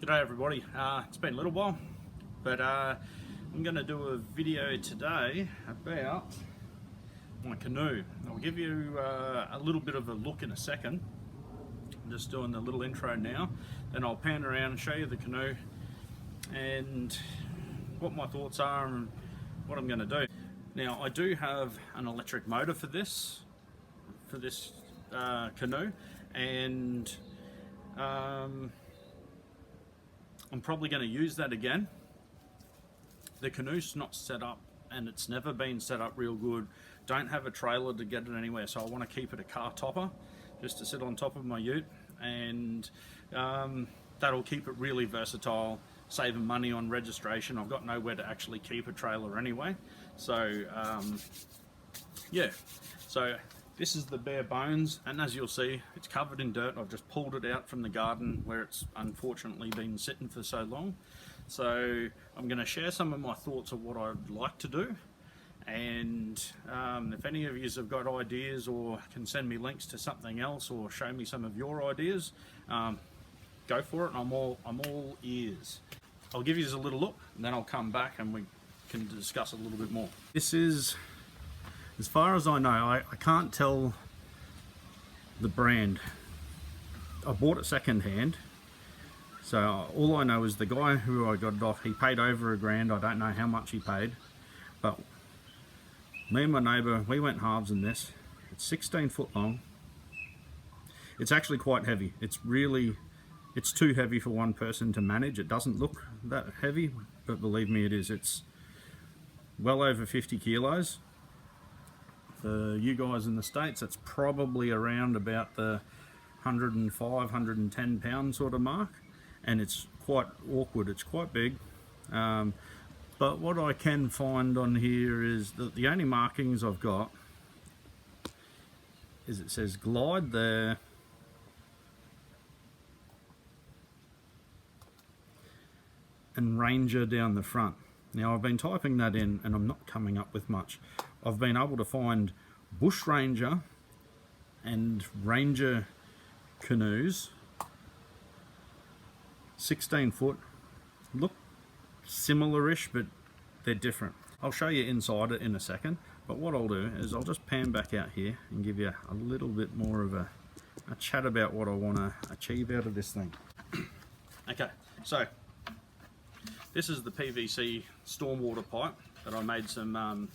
G'day everybody, it's been a little while, but I'm going to do a video today about my canoe. I'll give you a little bit of a look in a second. I'm just doing the little intro now, then I'll pan around and show you the canoe and what my thoughts are and what I'm going to do. Now I do have an electric motor for this canoe, and I'm probably going to use that again. The canoe's not set up, and it's never been set up real good. Don't have a trailer to get it anywhere, so I want to keep it a car topper just to sit on top of my ute, and that'll keep it really versatile, saving money on registration. I've got nowhere to actually keep a trailer anyway, so yeah. So this is the bare bones, and as you'll see, it's covered in dirt. I've just pulled it out from the garden where it's unfortunately been sitting for so long. So I'm going to share some of my thoughts of what I'd like to do, and if any of you have got ideas or can send me links to something else or show me some of your ideas, go for it. I'm all ears. I'll give you a little look, and then I'll come back and we can discuss a little bit more. This is, as far as I know, I can't tell the brand. I bought it second hand, so all I know is the guy who I got it off, he paid over $1,000. I don't know how much he paid, but me and my neighbour, we went halves in this. It's 16 foot long. It's actually quite heavy. It's too heavy for one person to manage. It doesn't look that heavy, but believe me, it is. It's well over 50 kilos. For you guys in the States, that's probably around about the 105, 110 pound sort of mark, and it's quite awkward. It's quite big, but what I can find on here is that the only markings I've got is it says Glide there, and Ranger down the front. Now I've been typing that in and I'm not coming up with much. I've been able to find Bush Ranger and Ranger canoes, 16 foot, look similar-ish, but they're different. I'll show you inside it in a second, but what I'll do is I'll just pan back out here and give you a little bit more of a chat about what I want to achieve out of this thing. Okay, so this is the PVC stormwater pipe that I made some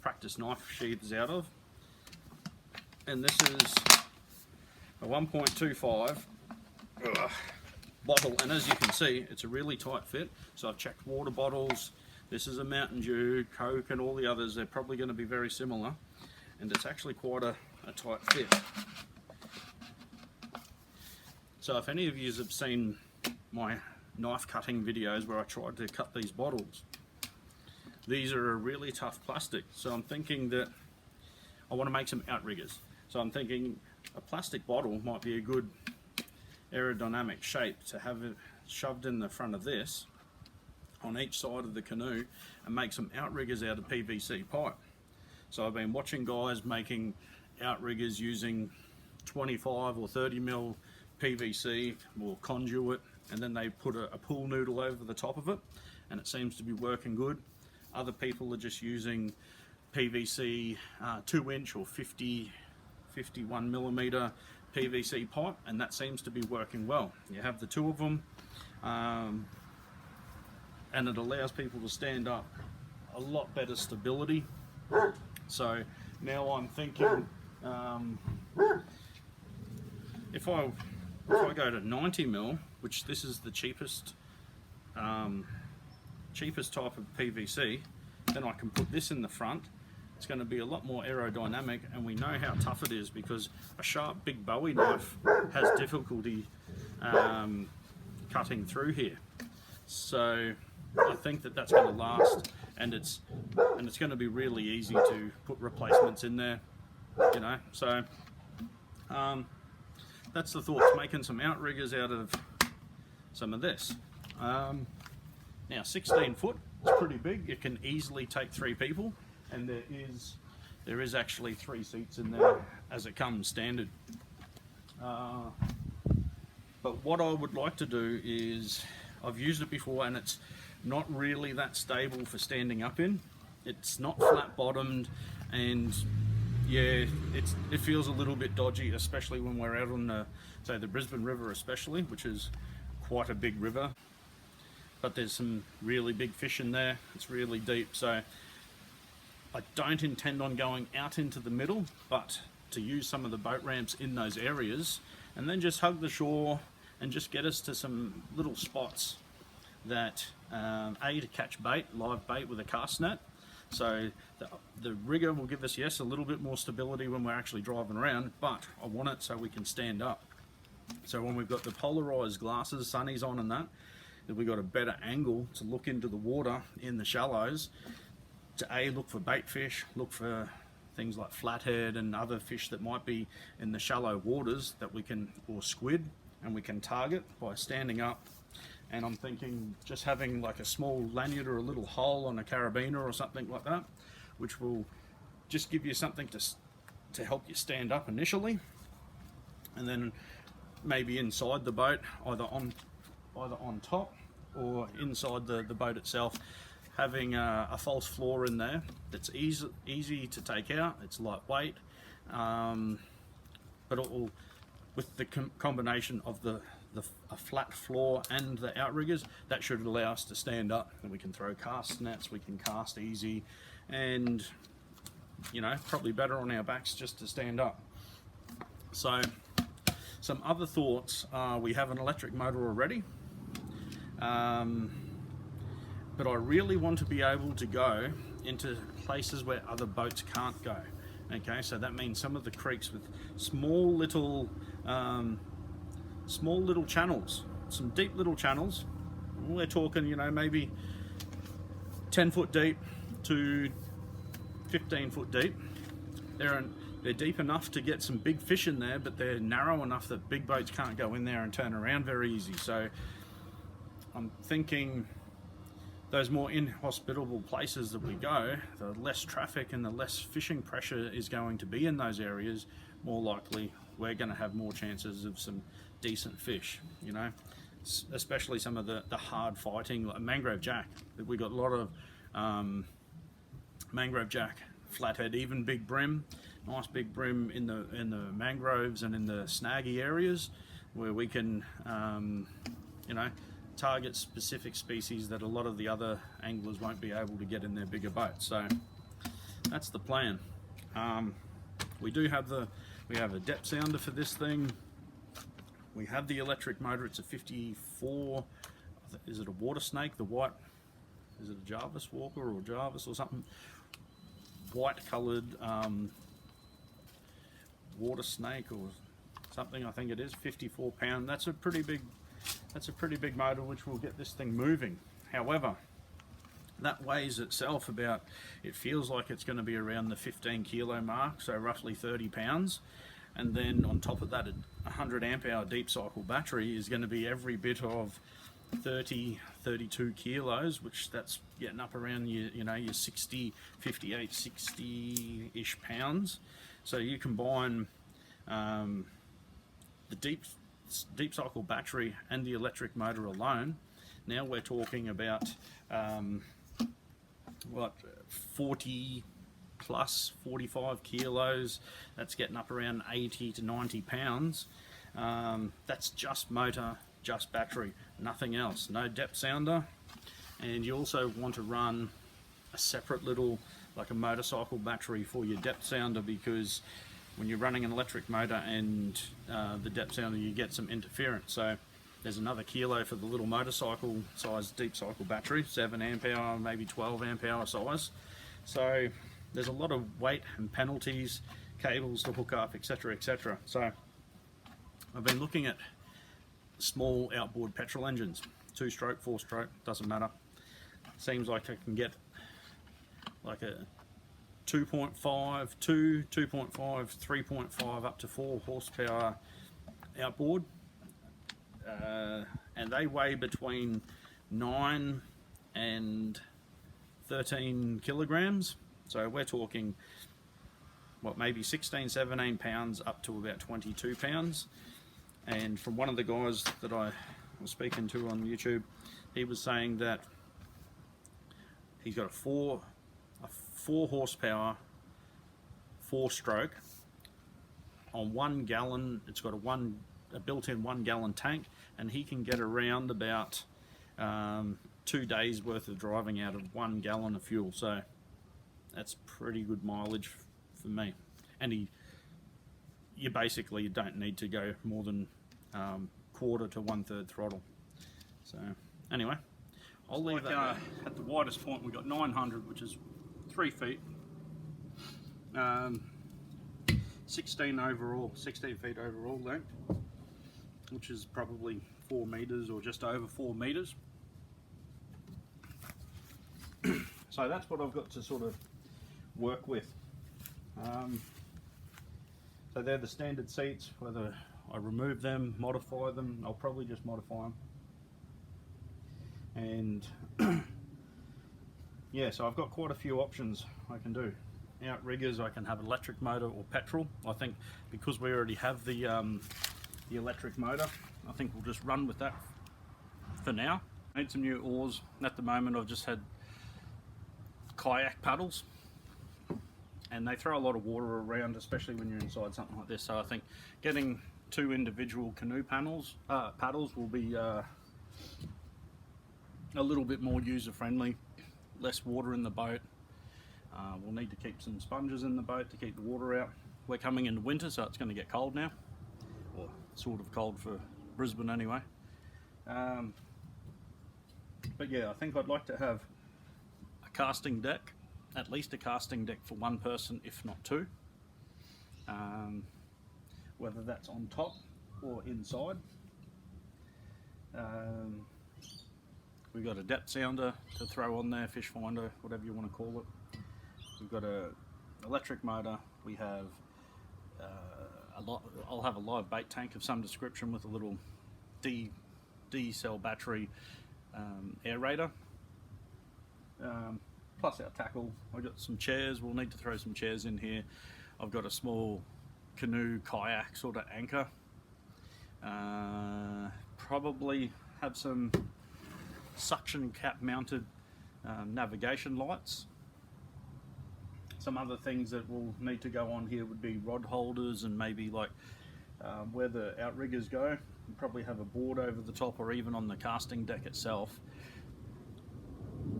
practice knife sheaths out of, and this is a 1.25 bottle, and as you can see, it's a really tight fit. So I've checked water bottles. This is a Mountain Dew, Coke, and all the others. They're probably going to be very similar, and it's actually quite a tight fit. So if any of you have seen my knife cutting videos where I tried to cut these bottles, these are a really tough plastic. So I'm thinking that I want to make some outriggers. So I'm thinking a plastic bottle might be a good aerodynamic shape to have it shoved in the front of this on each side of the canoe and make some outriggers out of PVC pipe. So I've been watching guys making outriggers using 25 or 30 mil PVC or conduit, and then they put a pool noodle over the top of it, and it seems to be working good. Other people are just using PVC 2-inch or 51 millimeter PVC pipe, and that seems to be working well. You have the two of them, and it allows people to stand up a lot better stability. So now I'm thinking, if I go to 90 mil, which this is the cheapest type of PVC, then I can put this in the front. It's going to be a lot more aerodynamic, and we know how tough it is because a sharp big Bowie knife has difficulty cutting through here. So I think that that's going to last, and it's going to be really easy to put replacements in there, you know. So that's the thoughts, making some outriggers out of some of this. Now 16 foot, it's pretty big. It can easily take 3 people, and there is actually 3 seats in there as it comes standard. But what I would like to do is, I've used it before and it's not really that stable for standing up in. It's not flat bottomed, and yeah, it feels a little bit dodgy, especially when we're out on the, say, the Brisbane River especially, which is quite a big river. But there's some really big fish in there. It's really deep, so I don't intend on going out into the middle, but to use some of the boat ramps in those areas and then just hug the shore and just get us to some little spots that A, to catch bait, live bait with a cast net. So the rigger will give us, yes, a little bit more stability when we're actually driving around, but I want it so we can stand up. So when we've got the polarized glasses, sunnies on and that we've got a better angle to look into the water in the shallows, to A, look for bait fish, look for things like flathead and other fish that might be in the shallow waters that we can, or squid, and we can target by standing up. And I'm thinking just having like a small lanyard or a little hole on a carabiner or something like that, which will just give you something to help you stand up initially, and then maybe inside the boat, either on top or inside the boat itself, having a false floor in there that's easy to take out. It's lightweight, but it will, with the combination of a flat floor and the outriggers, that should allow us to stand up, and we can throw cast nets, we can cast easy, and you know, probably better on our backs just to stand up. So some other thoughts are, we have an electric motor already, but I really want to be able to go into places where other boats can't go. Okay, so that means some of the creeks with small little channels, some deep little channels. We're talking, you know, maybe 10 foot deep to 15 foot deep. They're deep enough to get some big fish in there, but they're narrow enough that big boats can't go in there and turn around very easy. So I'm thinking those more inhospitable places that we go, the less traffic and the less fishing pressure is going to be in those areas, more likely we're going to have more chances of some decent fish, you know, especially some of the hard fighting, like mangrove jack. We got a lot of mangrove jack, flathead, even big brim, nice big brim in the mangroves and in the snaggy areas, where we can you know, target specific species that a lot of the other anglers won't be able to get in their bigger boats. So that's the plan. We have a depth sounder for this thing. We have the electric motor. It's a 54, is it a water snake, the white, is it a Jarvis Walker or Jarvis or something, white coloured water snake or something, I think it is, 54 pound. That's a pretty big motor, which will get this thing moving. However, that weighs itself about, it feels like it's going to be around the 15 kilo mark, so roughly 30 pounds. And then on top of that, a 100 amp hour deep cycle battery is going to be every bit of 32 kilos, which that's getting up around your 60, 58, 60 ish pounds. So you combine the deep cycle battery and the electric motor alone, now we're talking about 40 plus 45 kilos. That's getting up around 80 to 90 pounds. That's just motor, just battery, nothing else, no depth sounder. And you also want to run a separate little, like a motorcycle battery for your depth sounder, because when you're running an electric motor and the depth sounder, you get some interference. So there's another kilo for the little motorcycle size deep cycle battery, 7 amp hour, maybe 12 amp hour size. So there's a lot of weight and penalties, cables to hook up, etc, etc. So I've been looking at small outboard petrol engines, 2-stroke, 4-stroke, doesn't matter. Seems like I can get like a 2.5, 2.5, 3.5 up to 4 horsepower outboard, and they weigh between 9 and 13 kilograms. So we're talking, what, maybe 16, 17 pounds up to about 22 pounds. And from one of the guys that I was speaking to on YouTube, he was saying that he's got a four horsepower 4-stroke on 1 gallon. It's got a built-in 1 gallon tank, and he can get around about 2 days worth of driving out of 1 gallon of fuel. So that's pretty good mileage for me. And you basically don't need to go more than quarter to 1/3 throttle. So anyway, I'll leave that at the widest point we got 900, which is 3 feet, 16 feet overall length, which is probably 4 meters or just over 4 meters. So that's what I've got to sort of work with. So they're the standard seats. Whether I remove them, modify them, I'll probably just modify them. And yeah, so I've got quite a few options I can do. Outriggers, I can have electric motor or petrol. I think because we already have the electric motor, I think we'll just run with that for now. I need some new oars. At the moment I've just had kayak paddles, and they throw a lot of water around, especially when you're inside something like this. So I think getting 2 individual canoe paddles will be a little bit more user friendly, less water in the boat. We'll need to keep some sponges in the boat to keep the water out. We're coming into winter, so it's going to get cold now, or sort of cold for Brisbane anyway. But yeah, I think I'd like to have a casting deck, at least a casting deck for 1 person, if not 2. Whether that's on top or inside. We've got a depth sounder to throw on there, fish finder, whatever you want to call it. We've got a electric motor. We have I'll have a live bait tank of some description with a little D cell battery aerator. Plus our tackle. I've got some chairs. We'll need to throw some chairs in here. I've got a small canoe kayak sort of anchor. Probably have some suction cap mounted navigation lights. Some other things that will need to go on here would be rod holders, and maybe like where the outriggers go, you probably have a board over the top, or even on the casting deck itself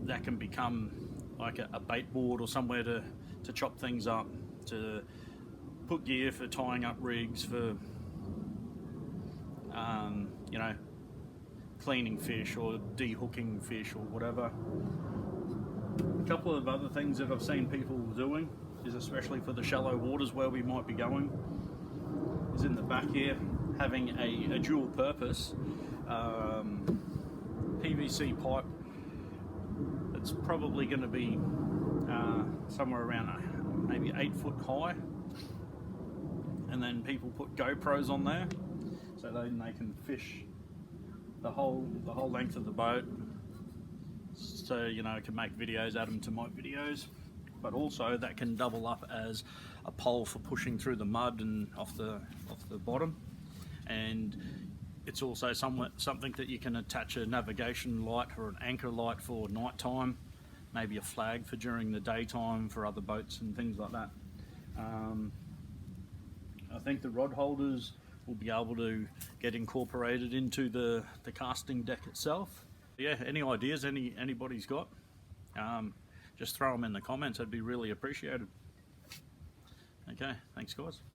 that can become like a bait board or somewhere to chop things up, to put gear for tying up rigs, for you know, cleaning fish or de-hooking fish or whatever. A couple of other things that I've seen people doing is, especially for the shallow waters where we might be going, is in the back here having a dual purpose PVC pipe that's probably going to be somewhere around maybe 8 foot high, and then people put GoPros on there so then they can fish the whole length of the boat. So, you know, I can make videos, add them to my videos, but also that can double up as a pole for pushing through the mud and off the bottom. And it's also something that you can attach a navigation light or an anchor light for nighttime, maybe a flag for during the daytime for other boats and things like that. I think the rod holders will be able to get incorporated into the casting deck itself. Yeah, any ideas anybody's got, just throw them in the comments. That'd be really appreciated. Okay, thanks guys.